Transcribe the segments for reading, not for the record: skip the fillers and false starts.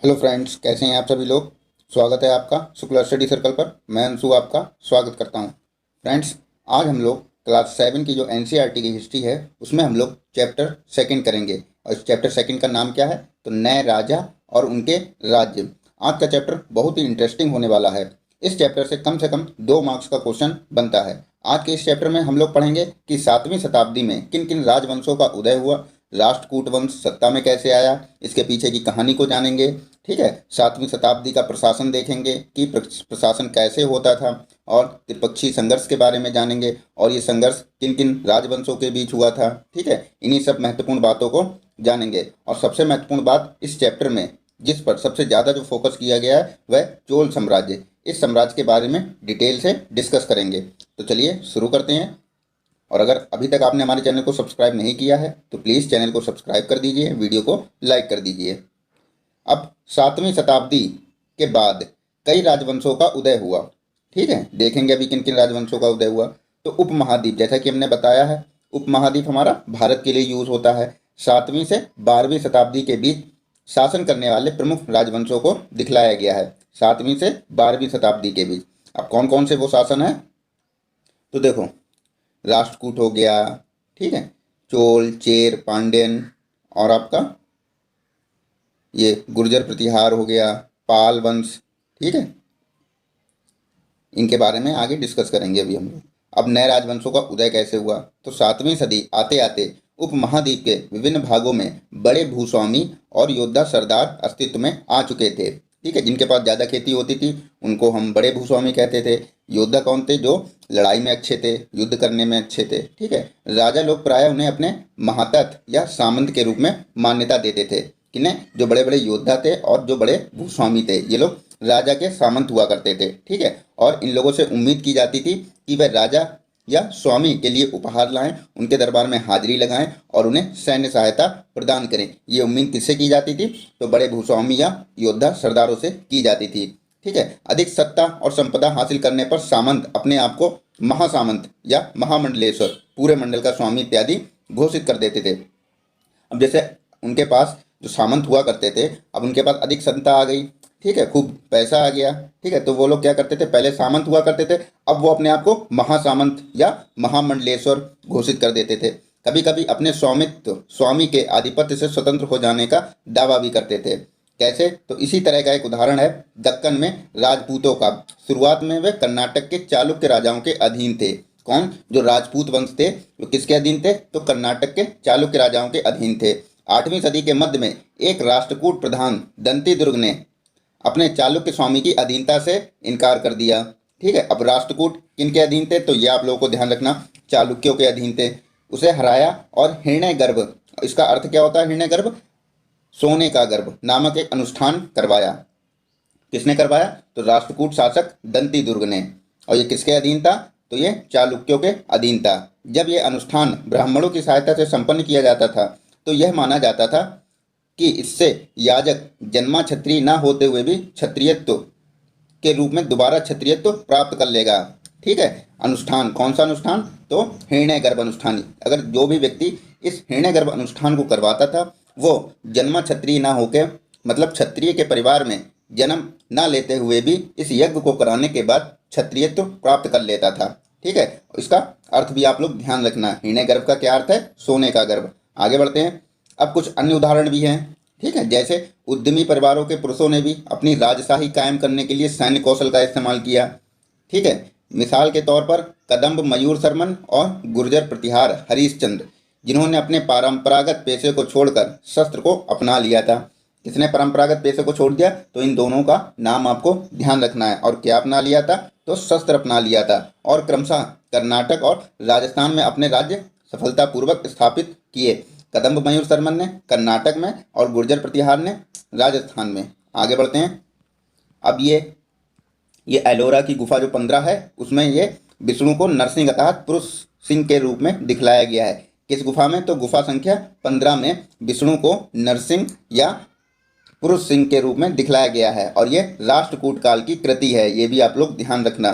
Hello friends, कैसे हैं आप सभी लोग। स्वागत है आपका शुक्ला स्टडी सर्कल पर। मैं अंशु आपका स्वागत करता हूं। फ्रेंड्स, आज हम लोग क्लास 7 की जो एनसीईआरटी की हिस्ट्री है उसमें हम लोग चैप्टर सेकंड करेंगे। और इस चैप्टर सेकंड का नाम क्या है? तो नए राजा और उनके राज्य। आज का चैप्टर बहुत ही इंटरेस्टिंग होने वाला है। इस चैप्टर से कम 2 मार्क्स का क्वेश्चन बनता है। आज के इस चैप्टर में हम लोग पढ़ेंगे कि 7वीं शताब्दी में किन किन राजवंशों का उदय हुआ, राष्ट्रकूट वंश सत्ता में कैसे आया, इसके पीछे की कहानी को जानेंगे। ठीक है, 7वीं शताब्दी का प्रशासन देखेंगे कि प्रशासन कैसे होता था, और त्रिपक्षीय संघर्ष के बारे में जानेंगे और ये संघर्ष किन किन राजवंशों के बीच हुआ था। ठीक है, इन्हीं सब महत्वपूर्ण बातों को जानेंगे। और सबसे महत्वपूर्ण बात इस चैप्टर में जिस पर सबसे ज़्यादा जो फोकस किया गया है वह चोल साम्राज्य। इस साम्राज्य के बारे में डिटेल से डिस्कस करेंगे। तो चलिए शुरू करते हैं। और अगर अभी तक आपने हमारे चैनल को सब्सक्राइब नहीं किया है तो प्लीज़ चैनल को सब्सक्राइब कर दीजिए, वीडियो को लाइक कर दीजिए। अब 7वीं शताब्दी के बाद कई राजवंशों का उदय हुआ। ठीक है, देखेंगे अभी किन किन राजवंशों का उदय हुआ। तो उपमहाद्वीप, जैसा कि हमने बताया है, उपमहाद्वीप हमारा भारत के लिए यूज होता है। 7वीं से 12वीं शताब्दी के बीच शासन करने वाले प्रमुख राजवंशों को दिखलाया गया है। 7वीं से 12वीं शताब्दी के बीच अब कौन कौन से वो शासन है, तो देखो, राष्ट्रकूट हो गया, ठीक है, चोल, चेर, पांड्यन, और आपका ये गुर्जर प्रतिहार हो गया, पाल वंश। ठीक है, इनके बारे में आगे डिस्कस करेंगे अभी हम लोग। अब नए राजवंशों का उदय कैसे हुआ, तो 7वीं सदी आते आते उपमहाद्वीप के विभिन्न भागों में बड़े भूस्वामी और योद्धा सरदार अस्तित्व में आ चुके थे। ठीक है, जिनके पास ज़्यादा खेती होती थी उनको हम बड़े भूस्वामी कहते थे। योद्धा कौन थे? जो लड़ाई में अच्छे थे, युद्ध करने में अच्छे थे। ठीक है, राजा लोग प्रायः उन्हें अपने महातत या सामंत के रूप में मान्यता देते थे। किन्हें? जो बड़े बड़े योद्धा थे और जो बड़े भूस्वामी थे, ये लोग राजा के सामंत हुआ करते थे। ठीक है, और इन लोगों से उम्मीद की जाती थी कि वह राजा या स्वामी के लिए उपहार लाएं, उनके दरबार में हाजिरी लगाएं और उन्हें सैन्य सहायता प्रदान करें। ये उम्मीद किससे की जाती थी? तो बड़े भूस्वामी या योद्धा सरदारों से की जाती थी। ठीक है, अधिक सत्ता और संपदा हासिल करने पर सामंत अपने आप को महासामंत या महामंडलेश्वर, पूरे मंडल का स्वामी इत्यादि घोषित कर देते थे। अब जैसे उनके पास जो सामंत हुआ करते थे, अब उनके पास अधिक सत्ता आ गई। ठीक है, खूब पैसा आ गया। ठीक है, तो वो लोग क्या करते थे? पहले सामंत हुआ करते थे, अब वो अपने आप को महासामंत या महामंडलेश्वर घोषित कर देते थे। कभी कभी अपने स्वामी के आधिपत्य से स्वतंत्र हो जाने का दावा भी करते थे। कैसे? तो इसी तरह का एक उदाहरण है दक्कन में राजपूतों का। शुरुआत में वे कर्नाटक के चालुक्य राजाओं के अधीन थे। कौन? जो राजपूत वंश थे वो किसके अधीन थे? तो कर्नाटक के चालुक्य राजाओं के अधीन थे। 8वीं सदी के मध्य में एक राष्ट्रकूट प्रधान दंती दुर्ग ने अपने चालुक्य स्वामी की अधीनता से इनकार कर दिया। ठीक है, अब राष्ट्रकूट किनके अधीन थे? तो ये आप लोगों को ध्यान रखना, चालुक्यों के अधीन थे। उसे हराया और हिरण्य गर्भ, इसका अर्थ क्या होता है हिरण्य गर्भ? सोने का गर्भ नामक एक अनुष्ठान करवाया। किसने करवाया? तो राष्ट्रकूट शासक दंती दुर्ग ने। और ये किसके अधीन था? तो ये चालुक्यों के अधीन था। जब ये अनुष्ठान ब्राह्मणों की सहायता से संपन्न किया जाता था तो यह माना जाता था कि इससे याजक जन्मा क्षत्रिय न होते हुए भी क्षत्रियत्व के रूप में दोबारा क्षत्रियत्व प्राप्त कर लेगा। ठीक है, अनुष्ठान कौन सा अनुष्ठान? तो हिरण्य गर्भ अनुष्ठान। अगर जो भी व्यक्ति इस हिरण्य गर्भ अनुष्ठान को करवाता था वो जन्मा क्षत्रिय ना होकर, मतलब क्षत्रिय के परिवार में जन्म ना लेते हुए भी इस यज्ञ को कराने के बाद क्षत्रियत्व प्राप्त कर लेता था। ठीक है, इसका अर्थ भी आप लोग ध्यान रखना। हिरण्य गर्भ का क्या अर्थ है? सोने का गर्भ। आगे बढ़ते हैं। अब कुछ अन्य उदाहरण भी हैं। ठीक है, जैसे उद्यमी परिवारों के पुरुषों ने भी अपनी राजशाही कायम करने के लिए सैन्य कौशल का इस्तेमाल किया। ठीक है, मिसाल के तौर पर कदम्ब मयूर शर्मन और गुर्जर प्रतिहार हरीशचंद्र, जिन्होंने अपने परंपरागत पेशे को छोड़कर शस्त्र को अपना लिया था। किसने परंपरागत पेशे को छोड़ दिया? तो इन दोनों का नाम आपको ध्यान रखना है। और क्या अपना लिया था? तो शस्त्र अपना लिया था, और क्रमशः कर्नाटक और राजस्थान में अपने राज्य सफलतापूर्वक स्थापित किए। कदम्ब मयूर शर्मन ने कर्नाटक में और गुर्जर प्रतिहार ने राजस्थान में। आगे बढ़ते हैं। अब ये एलोरा की गुफा जो 15 है उसमें ये विष्णु को नरसिंह अर्थात पुरुष सिंह के रूप में दिखलाया गया है। किस गुफा में? तो गुफा संख्या 15 में विष्णु को नरसिंह या पुरुष सिंह के रूप में दिखलाया गया है, और ये राष्ट्रकूट काल की कृति है। ये भी आप लोग ध्यान रखना।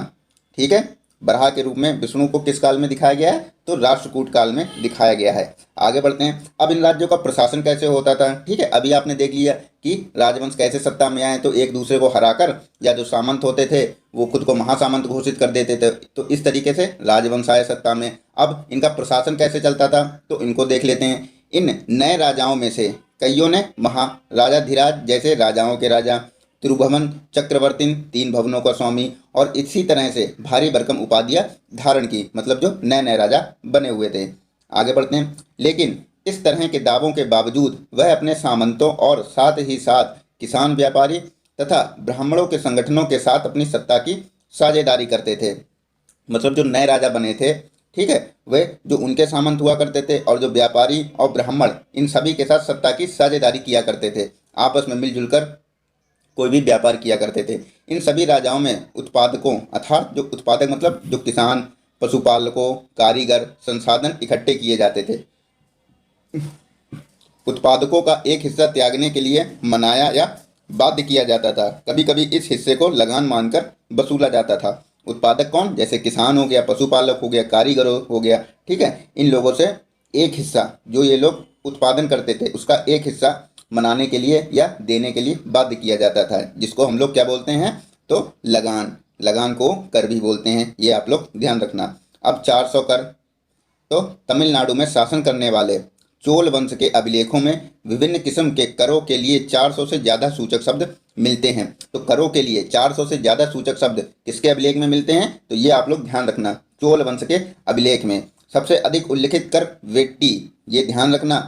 ठीक है, बराह के रूप में विष्णु को किस काल में दिखाया गया है? तो राष्ट्रकूट काल में दिखाया गया है। आगे बढ़ते हैं। अब इन राज्यों का प्रशासन कैसे होता था? ठीक है, अभी आपने देख लिया कि राजवंश कैसे सत्ता में आए, तो एक दूसरे को हराकर या जो सामंत होते थे वो खुद को महासामंत घोषित कर देते थे, तो इस तरीके से राजवंश आए सत्ता में। अब इनका प्रशासन कैसे चलता था तो इनको देख लेते हैं। इन नए राजाओं में से कईयों ने महाराजाधिराज जैसे राजाओं के राजा, त्रिभुवन चक्रवर्ती, 3 भवनों का स्वामी और इसी तरह से भारी भरकम उपाधियां धारण की, मतलब जो नए नए राजा बने हुए थे। आगे बढ़ते हैं। लेकिन इस तरह के दावों के बावजूद वह अपने सामंतों और साथ ही साथ किसान, व्यापारी तथा ब्राह्मणों के संगठनों के साथ अपनी सत्ता की साझेदारी करते थे। मतलब जो नए राजा बने थे, ठीक है, वे जो उनके सामंत हुआ करते थे और जो व्यापारी और ब्राह्मण, इन सभी के साथ सत्ता की साझेदारी किया करते थे, आपस में मिलजुल कर कोई भी व्यापार किया करते थे। इन सभी राजाओं में उत्पादकों अर्थात जो उत्पादक मतलब जो किसान, पशुपालकों, कारीगर, संसाधन इकट्ठे किए जाते थे। उत्पादकों का एक हिस्सा त्यागने के लिए मनाया या बाध्य किया जाता था। कभी कभी इस हिस्से को लगान मानकर वसूला जाता था। उत्पादक कौन? जैसे किसान हो गया, पशुपालक हो गया, कारीगर हो गया, ठीक है, इन लोगों से एक हिस्सा जो ये लोग उत्पादन करते थे उसका एक हिस्सा मनाने के लिए या देने के लिए बाध्य किया जाता था, जिसको हम लोग क्या बोलते हैं? तो लगान। लगान को कर भी बोलते हैं, ये आप लोग ध्यान रखना। अब 400 कर। तो तमिलनाडु में शासन करने वाले चोल वंश के अभिलेखों में विभिन्न किस्म के करों के लिए 400 से ज़्यादा सूचक शब्द मिलते हैं। तो करों के लिए 400 से ज़्यादा सूचक शब्द किसके अभिलेख में मिलते हैं? तो ये आप लोग ध्यान रखना, चोल वंश के अभिलेख में सबसे अधिक उल्लिखित कर वेट्टी, ये ध्यान रखना।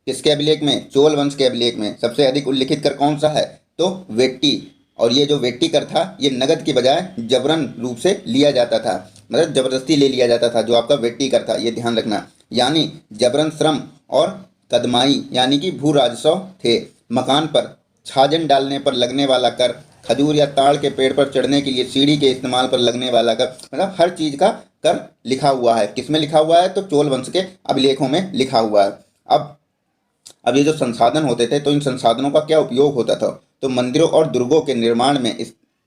किसके अभिलेख में? चोल वंश के अभिलेख में सबसे अधिक उल्लिखित कर कौन सा है? तो वेट्टी। और ये जो वेट्टी कर था ये नगद की बजाय जबरन रूप से लिया जाता था, मतलब जबरदस्ती ले लिया जाता था जो आपका वेट्टी कर था, ये ध्यान रखना। यानी जबरन श्रम और कदमाई यानी कि भू राजस्व थे। मकान पर छाजन डालने पर लगने वाला कर, खजूर या ताड़ के पेड़ पर चढ़ने के लिए सीढ़ी के इस्तेमाल पर लगने वाला कर, मतलब हर चीज़ का कर लिखा हुआ है। किसमें लिखा हुआ है? तो चोल वंश के अभिलेखों में लिखा हुआ है। अब ये जो संसाधन होते थे तो इन संसाधनों का क्या उपयोग होता था? तो मंदिरों और दुर्गों के निर्माण में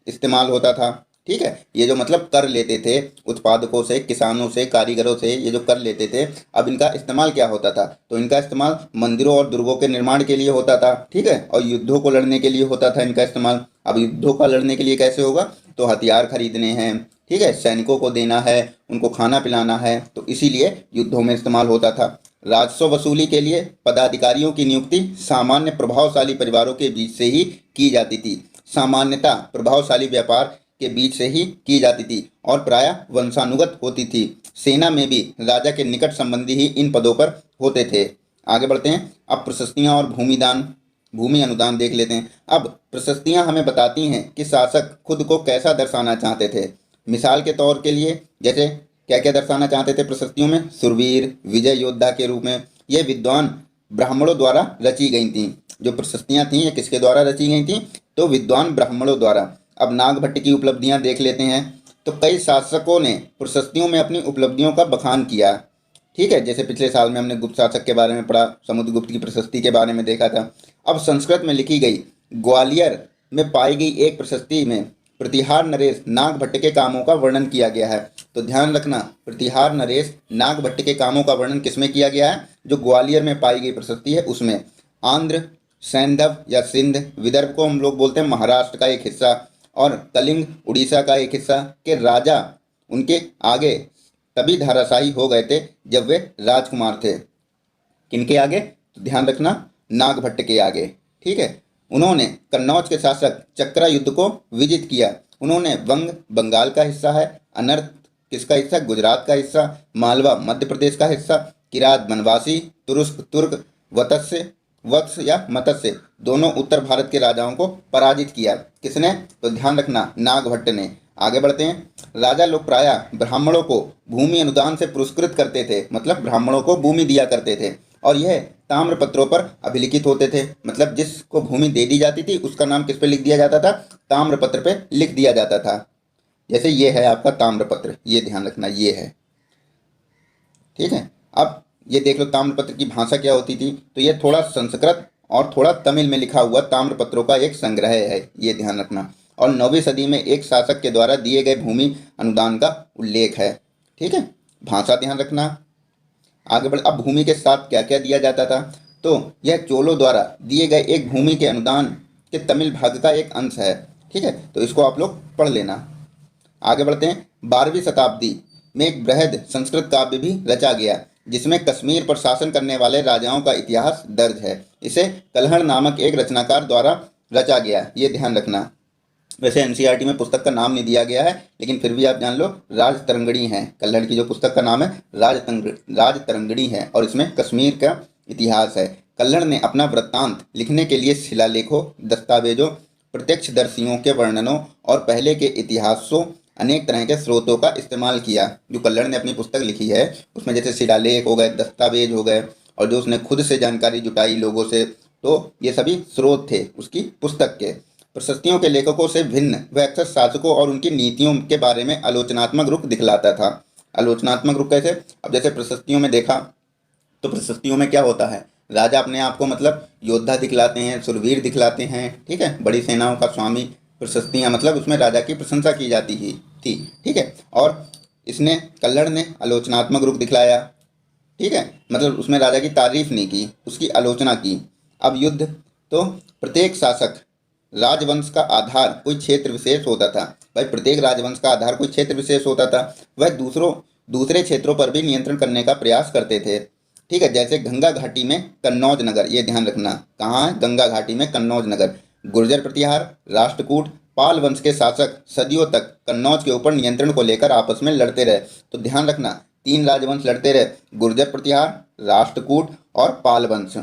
इस्तेमाल होता था। ठीक है, ये जो मतलब कर लेते थे उत्पादकों से, किसानों से, कारीगरों से, ये जो कर लेते थे, अब इनका इस्तेमाल क्या होता था? तो इनका इस्तेमाल मंदिरों और दुर्गों के निर्माण के लिए होता था। ठीक है, और युद्धों को लड़ने के लिए होता था इनका इस्तेमाल। अब युद्धों का लड़ने के लिए कैसे होगा? तो हथियार खरीदने हैं, ठीक है, सैनिकों को देना है, उनको खाना पिलाना है, तो इसीलिए युद्धों में इस्तेमाल होता था। राजस्व वसूली के लिए पदाधिकारियों की नियुक्ति सामान्य प्रभावशाली परिवारों के बीच से ही की जाती थी। सामान्यतः प्रभावशाली व्यापार के बीच से ही की जाती थी और प्रायः वंशानुगत होती थी। सेना में भी राजा के निकट संबंधी ही इन पदों पर होते थे। आगे बढ़ते हैं। अब प्रशस्तियाँ और भूमि अनुदान देख लेते हैं। अब प्रशस्तियाँ हमें बताती हैं कि शासक खुद को कैसा दर्शाना चाहते थे। मिसाल के तौर के लिए जैसे क्या क्या दर्शाना चाहते थे प्रशस्तियों में? सुरवीर, विजय योद्धा के रूप में। ये विद्वान ब्राह्मणों द्वारा रची गई थीं। जो प्रशस्तियाँ थीं ये किसके द्वारा रची गई थीं? तो विद्वान ब्राह्मणों द्वारा। अब नागभट्ट की उपलब्धियां देख लेते हैं। तो कई शासकों ने प्रशस्तियों में अपनी उपलब्धियों का बखान किया। ठीक है, जैसे पिछले साल में हमने गुप्त शासक के बारे में पढ़ा, समुद्रगुप्त की प्रशस्ति के बारे में देखा था। अब संस्कृत में लिखी गई ग्वालियर में पाई गई एक प्रशस्ति में प्रतिहार नरेश नागभट्ट के कामों का वर्णन किया गया है। तो ध्यान रखना, प्रतिहार नरेश नागभट्ट के कामों का वर्णन किसमें किया गया है? जो ग्वालियर में पाई गई प्रशस्ति है उसमें। आंध्र, सैंधव या सिंध, विदर्भ को हम लोग बोलते हैं महाराष्ट्र का एक हिस्सा, और कलिंग उड़ीसा का एक हिस्सा के राजा उनके आगे तभी धराशायी हो गए थे जब वे राजकुमार थे। किनके आगे? तो ध्यान रखना, नागभट्ट के आगे। ठीक है, उन्होंने कन्नौज के शासक चक्रा युद्ध को विजित किया। उन्होंने वंग बंगाल का हिस्सा है, अनर्थ किसका हिस्सा? गुजरात का हिस्सा, मालवा मध्य प्रदेश का हिस्सा, किरात बनवासी, तुरुस्क तुर्क, वत्स या मत्स्य दोनों उत्तर भारत के राजाओं को पराजित किया। किसने? तो ध्यान रखना, नागभट्ट ने। आगे बढ़ते हैं। राजा लोग प्रायः ब्राह्मणों को भूमि अनुदान से पुरस्कृत करते थे, मतलब ब्राह्मणों को भूमि दिया करते थे, और यह ताम्र पत्रों पर अभिलिखित होते थे। मतलब जिसको भूमि दे दी जाती थी उसका नाम किस पे लिख दिया जाता था? ताम्र पत्र पे लिख दिया जाता था। जैसे ये है आपका ताम्र पत्र, ये ध्यान रखना, ये है। ठीक है, अब ये देख लो ताम्रपत्र की भाषा क्या होती थी। तो ये थोड़ा संस्कृत और थोड़ा तमिल में लिखा हुआ ताम्रपत्रों का एक संग्रह है, ये ध्यान रखना। और 9वीं सदी में एक शासक के द्वारा दिए गए भूमि अनुदान का उल्लेख है। ठीक है, भाषा ध्यान रखना। आगे बढ़, अब भूमि के साथ क्या क्या दिया जाता था, तो यह चोलों द्वारा दिए गए एक भूमि के अनुदान के तमिल भाग का एक अंश है। ठीक है, तो इसको आप लोग पढ़ लेना। आगे बढ़ते हैं। 12वीं शताब्दी में एक बृहद संस्कृत काव्य भी रचा गया जिसमें कश्मीर पर शासन करने वाले राजाओं का इतिहास दर्ज है। इसे कल्हड़ नामक एक रचनाकार द्वारा रचा गया, ये ध्यान रखना। वैसे एनसीईआरटी में पुस्तक का नाम नहीं दिया गया है, लेकिन फिर भी आप जान लो राजतरंगिणी है। कल्हड़ की जो पुस्तक का नाम है राजतरंगिणी है और इसमें कश्मीर का इतिहास है। कल्हड़ ने अपना वृत्तांत लिखने के लिए शिलालेखों, दस्तावेजों, प्रत्यक्षदर्शियों के वर्णनों और पहले के इतिहासों अनेक तरह के स्रोतों का इस्तेमाल किया। जो कल्हड़ ने अपनी पुस्तक लिखी है उसमें जैसे शिलालेख हो गए, दस्तावेज हो गए, और जो उसने खुद से जानकारी जुटाई लोगों से, तो ये सभी स्रोत थे उसकी पुस्तक के। प्रशस्तियों के लेखकों से भिन्न वह अक्सर शासकों और उनकी नीतियों के बारे में आलोचनात्मक रुख दिखलाता था। आलोचनात्मक रुख कैसे? अब जैसे प्रशस्तियों में देखा तो प्रशस्तियों में क्या होता है, राजा अपने आप को मतलब योद्धा दिखलाते हैं, सुरवीर दिखलाते हैं। ठीक है, बड़ी सेनाओं का स्वामी। प्रशस्तियाँ मतलब उसमें राजा की प्रशंसा की जाती थी। ठीक है, और इसने कल्हड़ ने आलोचनात्मक रुख दिखलाया। ठीक है, मतलब उसमें राजा की तारीफ नहीं की, उसकी आलोचना की। अब युद्ध, तो प्रत्येक शासक राजवंश का आधार कोई क्षेत्र विशेष होता था। भाई प्रत्येक राजवंश का आधार कोई क्षेत्र विशेष होता था। वह दूसरे क्षेत्रों पर भी नियंत्रण करने का प्रयास करते थे। ठीक है, जैसे गंगा घाटी में कन्नौज नगर, ये ध्यान रखना कहाँ है, गंगा घाटी में कन्नौज नगर। गुर्जर प्रतिहार, राष्ट्रकूट, पाल वंश के शासक सदियों तक कन्नौज के ऊपर नियंत्रण को लेकर आपस में लड़ते रहे। तो ध्यान रखना 3 राजवंश लड़ते रहे, गुर्जर प्रतिहार, राष्ट्रकूट और पाल वंश।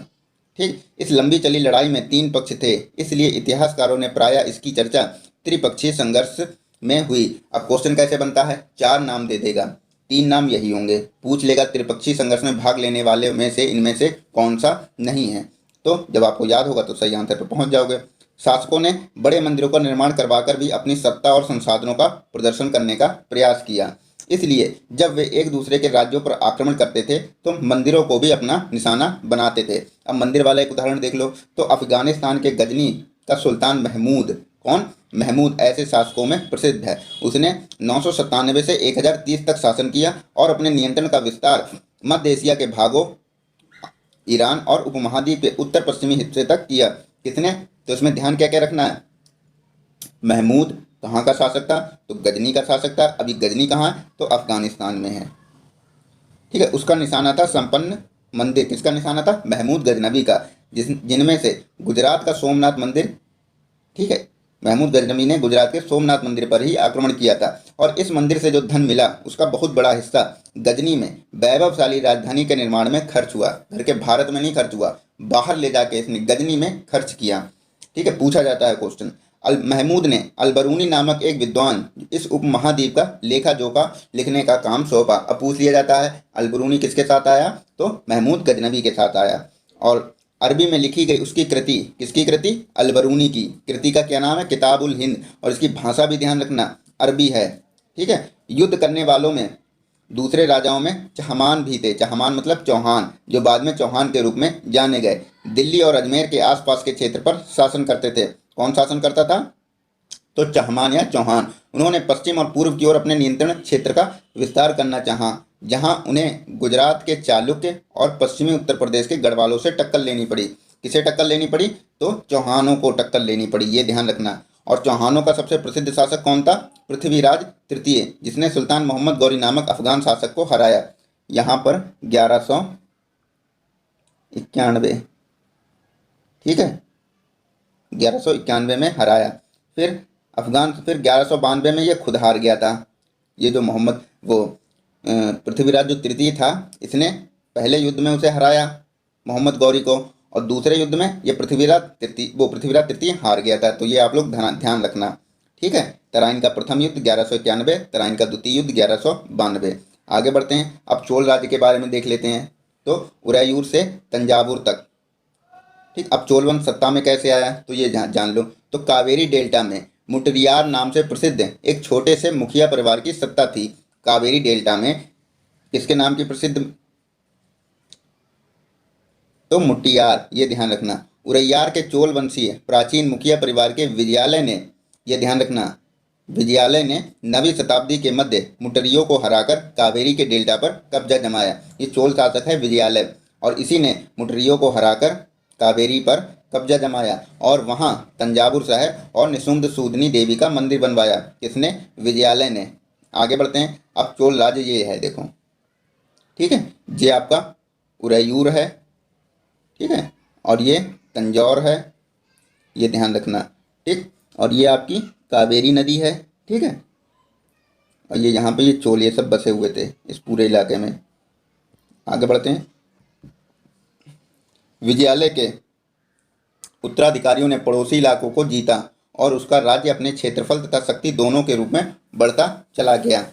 ठीक, इस लंबी चली लड़ाई में 3 पक्ष थे, इसलिए इतिहासकारों ने प्रायः इसकी चर्चा त्रिपक्षीय संघर्ष में हुई। अब क्वेश्चन कैसे बनता है, 4 नाम दे देगा, 3 नाम यही होंगे। पूछ लेगा त्रिपक्षीय संघर्ष में भाग लेने वाले में से इनमें से कौन सा नहीं है। तो जब आपको याद होगा तो सही आंसर पर पहुंच जाओगे। शासकों ने बड़े मंदिरों का निर्माण करवाकर भी अपनी सत्ता और संसाधनों का प्रदर्शन करने का प्रयास किया। इसलिए जब वे एक दूसरे के राज्यों पर आक्रमण करते थे तो मंदिरों को भी अपना निशाना बनाते थे। अब मंदिर वाला एक उदाहरण देख लो, तो अफगानिस्तान के गजनी का सुल्तान महमूद, कौन? महमूद ऐसे शासकों में प्रसिद्ध है। उसने 997 से 1030 तक शासन किया और अपने नियंत्रण का विस्तार मध्य एशिया के भागों, ईरान और उपमहाद्वीप के उत्तर पश्चिमी हिस्से तक किया। किसने? तो इसमें ध्यान क्या क्या रखना है, महमूद कहाँ का शासक था, तो गजनी का शासक था। अभी गजनी कहाँ है, तो अफगानिस्तान में है। ठीक है, उसका निशाना था संपन्न मंदिर। किसका निशाना था? महमूद गजनवी का, जिनमें से गुजरात का सोमनाथ मंदिर। ठीक है, महमूद गजनवी ने गुजरात के सोमनाथ मंदिर पर ही आक्रमण किया था और इस मंदिर से जो धन मिला उसका बहुत बड़ा हिस्सा गजनी में वैभवशाली राजधानी के निर्माण में खर्च हुआ। घर के भारत में नहीं खर्च हुआ, बाहर ले जाके इसने गजनी में खर्च किया। ठीक है, पूछा जाता है क्वेश्चन। महमूद ने अलबरूनी नामक एक विद्वान इस उपमहाद्वीप का लेखा जोखा लिखने का काम सौंपा। अब पूछ लिया जाता है अलबरूनी किसके साथ आया, तो महमूद गजनवी के साथ आया। और अरबी में लिखी गई उसकी कृति, किसकी कृति? अलबरूनी की कृति का क्या नाम है? किताबुल हिंद। और इसकी भाषा भी ध्यान रखना अरबी है। ठीक है, युद्ध करने वालों में दूसरे राजाओं में चहमान भी थे। चहमान मतलब चौहान, जो बाद में चौहान के रूप में जाने गए। दिल्ली और अजमेर के आसपास के क्षेत्र पर शासन करते थे। कौन शासन करता था? तो चहमान या चौहान। उन्होंने पश्चिम और पूर्व की ओर अपने नियंत्रण क्षेत्र का विस्तार करना चाहा, जहां उन्हें गुजरात के चालुक्य और पश्चिमी उत्तर प्रदेश के गढ़वालों से टक्कर लेनी पड़ी। किसे टक्कर लेनी पड़ी? तो चौहानों को टक्कर लेनी पड़ी, ये ध्यान रखना। और चौहानों का सबसे प्रसिद्ध शासक कौन था? पृथ्वीराज तृतीय, जिसने सुल्तान मोहम्मद गौरी नामक अफगान शासक को हराया। यहाँ पर 1191, ठीक है, 1191 में हराया। फिर 1192 में ये खुद हार गया था। ये जो पृथ्वीराज जो तृतीय था, इसने पहले युद्ध में उसे हराया मोहम्मद गौरी को, और दूसरे युद्ध में ये पृथ्वीराज तृतीय हार गया था। तो ये आप लोग ध्यान रखना। ठीक है, तराइन का प्रथम युद्ध 1191, तराइन का द्वितीय युद्ध 1192। आगे बढ़ते हैं, अब चोल राज्य के बारे में देख लेते हैं। तो उरैयूर से तंजावुर तक। ठीक, अब चोल वंश सत्ता में कैसे आया, तो ये जान लो। तो कावेरी डेल्टा में मुटरियार नाम से प्रसिद्ध एक छोटे से मुखिया परिवार की सत्ता थी। कावेरी डेल्टा में किसके नाम की प्रसिद्ध? तो मुटियार, ये ध्यान रखना। उरैयार के चोल वंशीय प्राचीन मुखिया परिवार के विजयालय ने ये ध्यान रखना। विजयालय ने 9वीं शताब्दी के मध्य मुटरियों को हराकर कावेरी के डेल्टा पर कब्जा जमाया। ये चोल शासक है विजयालय, और इसी ने मुटरियों को हराकर कावेरी पर कब्जा जमाया और वहाँ तंजावुर शहर और निशुम्भ सूदनी देवी का मंदिर बनवाया। किसने? विजयालय ने। आगे बढ़ते हैं। अब चोल राज्य ये है, देखो, ठीक है, ये आपका उरैयूर है, ठीक है, और ये तंजौर है, ये ध्यान रखना, ठीक, और ये आपकी कावेरी नदी है, ठीक है, और ये यहाँ पे ये चोल ये सब बसे हुए थे इस पूरे इलाके में। आगे बढ़ते हैं। विजयालय के उत्तराधिकारियों ने पड़ोसी इलाकों को जीता और उसका राज्य अपने क्षेत्रफल तथा शक्ति दोनों के रूप में बढ़ता चला गया।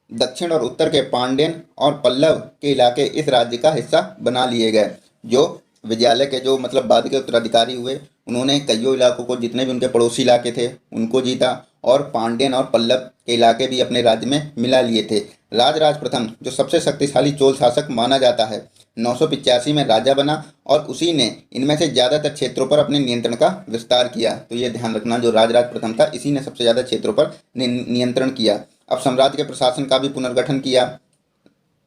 दक्षिण और उत्तर के पांड्यन और पल्लव के इलाके इस राज्य का हिस्सा बना लिए गए। जो विजयालय के जो मतलब बाद के उत्तराधिकारी हुए, उन्होंने कईयों इलाकों को, जितने भी उनके पड़ोसी इलाके थे उनको जीता और पांड्यन और पल्लव के इलाके भी अपने राज्य में मिला लिए थे। राजराज प्रथम जो सबसे शक्तिशाली चोल शासक माना जाता है, 985 में राजा बना और उसी ने इनमें से ज़्यादातर क्षेत्रों पर अपने नियंत्रण का विस्तार किया। तो ये ध्यान रखना, जो राजराज प्रथम था इसी ने सबसे ज़्यादा क्षेत्रों पर नियंत्रण किया। अब साम्राज्य के प्रशासन का भी पुनर्गठन किया,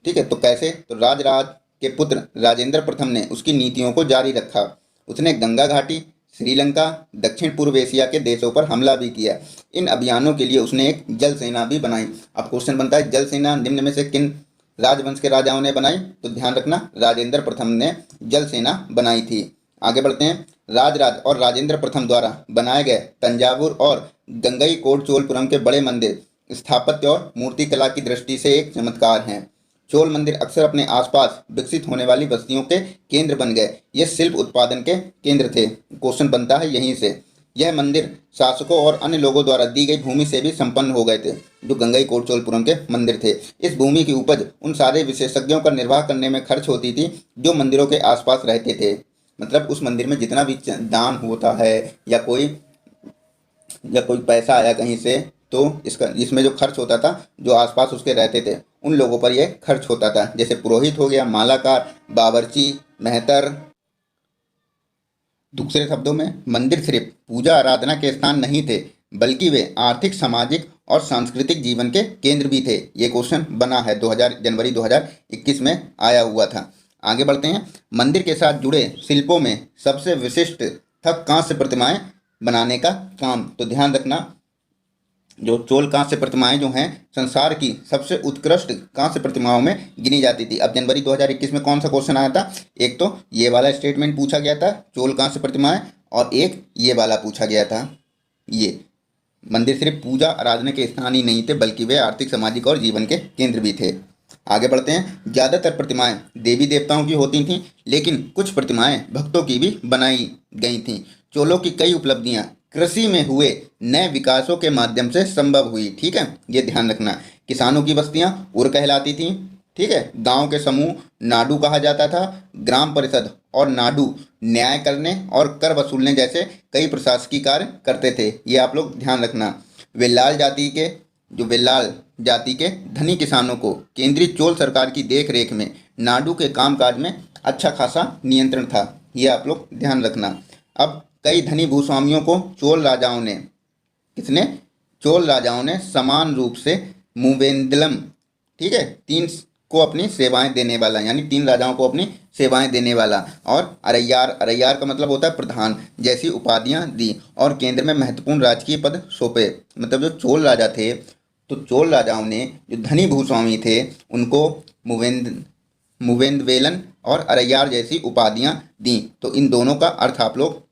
ठीक है। तो कैसे? तो राजराज के पुत्र राजेंद्र प्रथम ने उसकी नीतियों को जारी रखा। उसने गंगा घाटी, श्रीलंका, दक्षिण पूर्व एशिया के देशों पर हमला भी किया। इन अभियानों के लिए उसने एक जल सेना भी बनाई। अब क्वेश्चन बनता है, जल सेना निम्न में से किन राजवंश के राजाओं ने बनाई? तो ध्यान रखना, राजेंद्र प्रथम ने जल सेना बनाई थी। आगे बढ़ते हैं। राजराज और राजेंद्र प्रथम द्वारा बनाए गए तंजावुर और गंगईकोंड के बड़े मंदिर स्थापत्य और मूर्तिकला की दृष्टि से एक चमत्कार हैं। चोल मंदिर अक्सर अपने आसपास विकसित होने वाली बस्तियों के केंद्र बन गए। ये शिल्प उत्पादन के केंद्र थे। क्वेश्चन बनता है यहीं से। यह मंदिर शासकों और अन्य लोगों द्वारा दी गई भूमि से भी संपन्न हो गए थे, जो गंगईकोंड के मंदिर थे। इस भूमि की उपज उन सारे विशेषज्ञों का निर्वाह करने में खर्च होती थी जो मंदिरों के आसपास रहते थे। मतलब उस मंदिर में जितना भी दान होता है या कोई पैसा आया कहीं से, तो इसमें जो खर्च होता था, जो आसपास उसके रहते थे उन लोगों पर यह खर्च होता था। जैसे पुरोहित हो गया, मालाकार, बावर्ची, मेहतर। दूसरे शब्दों में, मंदिर सिर्फ पूजा आराधना के स्थान नहीं थे, बल्कि वे आर्थिक, सामाजिक और सांस्कृतिक जीवन के केंद्र भी थे। ये क्वेश्चन बना है जनवरी 2021 में आया हुआ था। आगे बढ़ते हैं। मंदिर के साथ जुड़े शिल्पों में सबसे विशिष्ट था कांस्य प्रतिमाएं बनाने का काम। तो ध्यान रखना, जो चोल कांस्य प्रतिमाएं जो हैं संसार की सबसे उत्कृष्ट कांस्य प्रतिमाओं में गिनी जाती थी। अब जनवरी 2021 में कौन सा क्वेश्चन आया था? एक तो ये वाला स्टेटमेंट पूछा गया था, चोल कांस्य प्रतिमाएं, और एक ये वाला पूछा गया था, ये मंदिर सिर्फ पूजा आराधना के स्थान ही नहीं थे, बल्कि वे आर्थिक, सामाजिक और जीवन के केंद्र भी थे। आगे बढ़ते हैं। ज़्यादातर प्रतिमाएं देवी देवताओं की होती थीं, लेकिन कुछ प्रतिमाएं भक्तों की भी बनाई गई थीं। चोलों की कई उपलब्धियां कृषि में हुए नए विकासों के माध्यम से संभव हुई, ठीक है, ये ध्यान रखना। किसानों की बस्तियां उर कहलाती थीं, ठीक है। गांव के समूह नाडू कहा जाता था। ग्राम परिषद और नाडू न्याय करने और कर वसूलने जैसे कई प्रशासकीय कार्य करते थे। ये आप लोग ध्यान रखना। वेल्लाल जाति के धनी किसानों को केंद्रीय चोल सरकार की देख रेख में नाडू के कामकाज में अच्छा खासा नियंत्रण था। ये आप लोग ध्यान रखना। अब कई धनी भूस्वामियों को चोल राजाओं ने समान रूप से मूवेंदलम, ठीक है, 3 को अपनी सेवाएं देने वाला, यानी 3 राजाओं को अपनी सेवाएं देने वाला, और अरैयार का मतलब होता है प्रधान, जैसी उपाधियां दी और केंद्र में महत्वपूर्ण राजकीय पद सौंपे। मतलब जो चोल राजा थे, तो चोल राजाओं ने जो धनी भूस्वामी थे उनको मूवेंदवेलन और अरैयार जैसी उपाधियां दी। तो इन दोनों का अर्थ आप लोग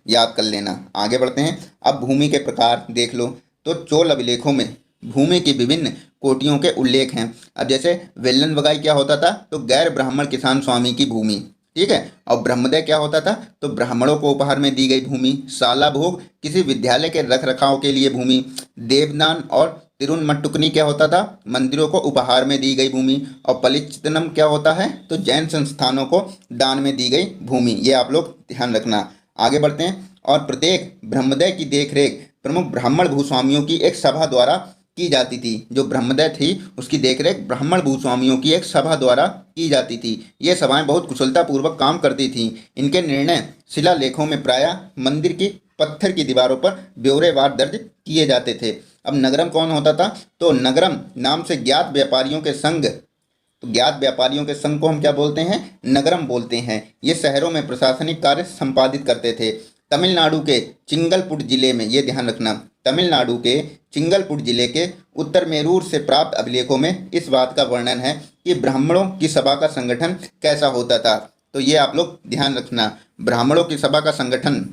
याद कर लेना। आगे बढ़ते हैं। अब भूमि के प्रकार देख लो। तो चोल अभिलेखों में भूमि की विभिन्न कोटियों के उल्लेख हैं। अब जैसे वेल्लन वगाई क्या होता था? तो गैर ब्राह्मण किसान स्वामी की भूमि, ठीक है। और ब्रह्मदय क्या होता था? तो ब्राह्मणों को उपहार में दी गई भूमि। शाला भोग किसी विद्यालय के रख रखाव के लिए भूमि। देवदान और तिरुनमट्टुकनी क्या होता था? मंदिरों को उपहार में दी गई भूमि। और पलिच्चितनम क्या होता है? तो जैन संस्थानों को दान में दी गई भूमि। ये आप लोग ध्यान रखना। आगे बढ़ते हैं। और प्रत्येक ब्रह्मदय की देखरेख प्रमुख ब्राह्मण भूस्वामियों की एक सभा द्वारा की जाती थी। जो ब्रह्मदय थी उसकी देखरेख ब्राह्मण भूस्वामियों की एक सभा द्वारा की जाती थी। ये सभाएं बहुत कुशलतापूर्वक काम करती थीं। इनके निर्णय शिलालेखों में प्रायः मंदिर की पत्थर की दीवारों पर ब्यौरेवार दर्ज किए जाते थे। अब नगरम कौन होता था? तो नगरम नाम से ज्ञात व्यापारियों के संघ, तो ज्ञात व्यापारियों के संघ को हम क्या बोलते हैं? नगरम बोलते हैं। ये शहरों में प्रशासनिक कार्य संपादित करते थे। तमिलनाडु के चिंगलपुट जिले में, ये ध्यान रखना, तमिलनाडु के चिंगलपुट जिले के उत्तर मेरूर से प्राप्त अभिलेखों में इस बात का वर्णन है कि ब्राह्मणों की सभा का संगठन कैसा होता था। तो ये आप लोग ध्यान रखना, ब्राह्मणों की सभा का संगठन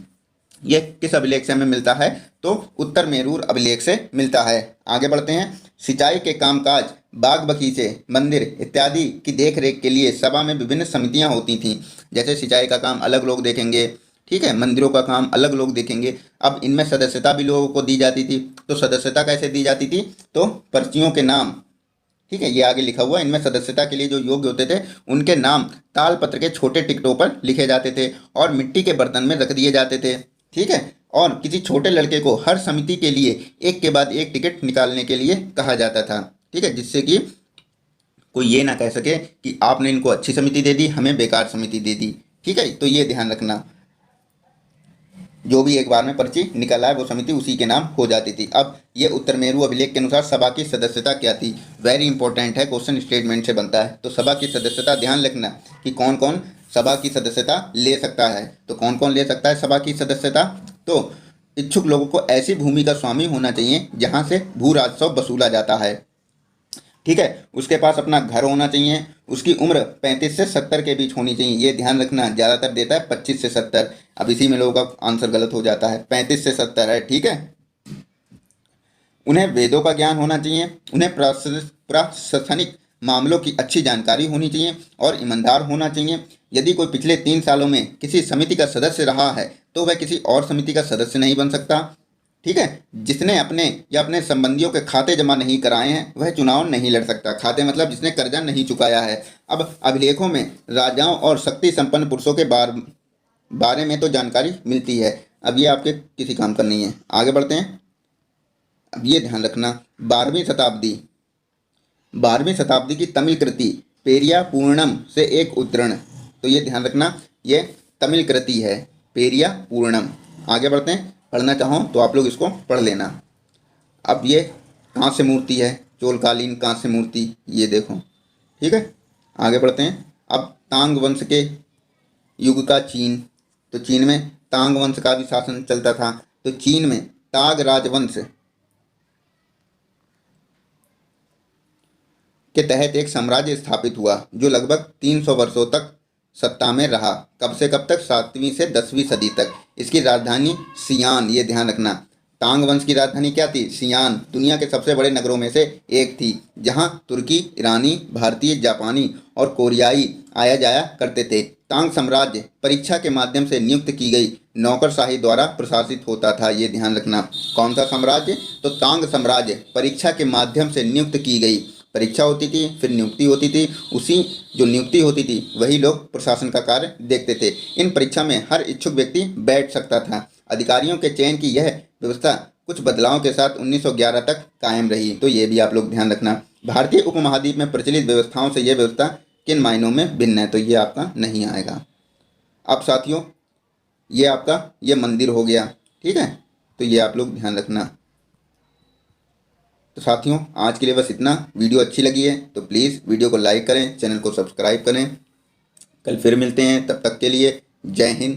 ये किस अभिलेख से हमें मिलता है? तो उत्तर मेरूर अभिलेख से मिलता है। आगे बढ़ते हैं। सिंचाई के कामकाज, बाग बगीचे, मंदिर इत्यादि की देखरेख के लिए सभा में विभिन्न समितियां होती थीं। जैसे सिंचाई का काम अलग लोग देखेंगे, ठीक है, मंदिरों का काम अलग लोग देखेंगे। अब इनमें सदस्यता भी लोगों को दी जाती थी। तो सदस्यता कैसे दी जाती थी? तो पर्चियों के नाम, ठीक है, ये आगे लिखा हुआ, इनमें सदस्यता के लिए जो योग्य होते थे उनके नाम तालपत्र के छोटे टिकटों पर लिखे जाते थे और मिट्टी के बर्तन में रख दिए जाते थे, ठीक है। और किसी छोटे लड़के को हर समिति के लिए एक के बाद एक टिकट निकालने के लिए कहा जाता था, ठीक है, जिससे कि कोई ये ना कह सके कि आपने इनको अच्छी समिति दे दी, हमें बेकार समिति दे दी, ठीक है। तो ये ध्यान रखना, जो भी एक बार में पर्ची निकल आए वो समिति उसी के नाम हो जाती थी। अब ये उत्तर मेरू अभिलेख के अनुसार सभा की सदस्यता क्या थी? वेरी इंपॉर्टेंट है, क्वेश्चन स्टेटमेंट से बनता है। तो सभा की सदस्यता ध्यान रखना कि कौन कौन सभा की सदस्यता ले सकता है। तो कौन कौन ले सकता है सभा की सदस्यता? तो इच्छुक लोगों को ऐसी भूमि का स्वामी होना चाहिए जहाँ से भू राजस्व वसूला जाता है, ठीक है। उसके पास अपना घर होना चाहिए। उसकी उम्र 35 से 70 के बीच होनी चाहिए। ये ध्यान रखना, ज़्यादातर देता है 25 से 70। अब इसी में लोगों का आंसर गलत हो जाता है, 35 से 70 है, ठीक है। उन्हें वेदों का ज्ञान होना चाहिए। उन्हें प्रशासनिक मामलों की अच्छी जानकारी होनी चाहिए और ईमानदार होना चाहिए। यदि कोई पिछले 3 सालों में किसी समिति का सदस्य रहा है तो वह किसी और समिति का सदस्य नहीं बन सकता, ठीक है। जिसने अपने या अपने संबंधियों के खाते जमा नहीं कराए हैं वह चुनाव नहीं लड़ सकता। खाते मतलब जिसने कर्जा नहीं चुकाया है। अब अभिलेखों में राजाओं और शक्ति संपन्न पुरुषों के बारे में तो जानकारी मिलती है। अब ये आपके किसी काम का नहीं है। आगे बढ़ते हैं। अब ये ध्यान रखना, 12वीं शताब्दी की तमिल कृति पेरिया पूर्णम से एक उद्धरण। तो ये ध्यान रखना, ये तमिल कृति है, पेरिया पूर्णम। आगे बढ़ते हैं। पढ़ना चाहो तो आप लोग इसको पढ़ लेना। अब ये कांस्य मूर्ति है, चोलकालीन कांस्य मूर्ति, ये देखो, ठीक है। आगे बढ़ते हैं। अब तांग वंश के युग का चीन। तो चीन में तांग वंश का भी शासन चलता था। तो चीन में ताग राजवंश के तहत एक साम्राज्य स्थापित हुआ जो लगभग 300 वर्षों तक सत्ता में रहा। कब से कब तक? 7वीं से 10वीं सदी तक। इसकी राजधानी सियान, ये ध्यान रखना। तांग वंश की राजधानी क्या थी? सियान। दुनिया के सबसे बड़े नगरों में से एक थी जहां तुर्की, ईरानी, भारतीय, जापानी और कोरियाई आया जाया करते थे। तांग साम्राज्य परीक्षा के माध्यम से नियुक्त की गई नौकरशाही द्वारा प्रशासित होता था। ये ध्यान रखना। कौन सा साम्राज्य? तो तांग साम्राज्य परीक्षा के माध्यम से नियुक्त की गई। परीक्षा होती थी, फिर नियुक्ति होती थी। उसी जो नियुक्ति होती थी वही लोग प्रशासन का कार्य देखते थे। इन परीक्षा में हर इच्छुक व्यक्ति बैठ सकता था। अधिकारियों के चयन की यह व्यवस्था कुछ बदलावों के साथ 1911 तक कायम रही। तो ये भी आप लोग ध्यान रखना। भारतीय उपमहाद्वीप में प्रचलित व्यवस्थाओं से यह व्यवस्था किन मायनों में भिन्न है? तो ये आपका नहीं आएगा। अब साथियों, ये आपका ये मंदिर हो गया, ठीक है। तो ये आप लोग ध्यान रखना। तो साथियों, आज के लिए बस इतना। वीडियो अच्छी लगी है तो प्लीज़ वीडियो को लाइक करें, चैनल को सब्सक्राइब करें। कल फिर मिलते हैं, तब तक के लिए जय हिंद।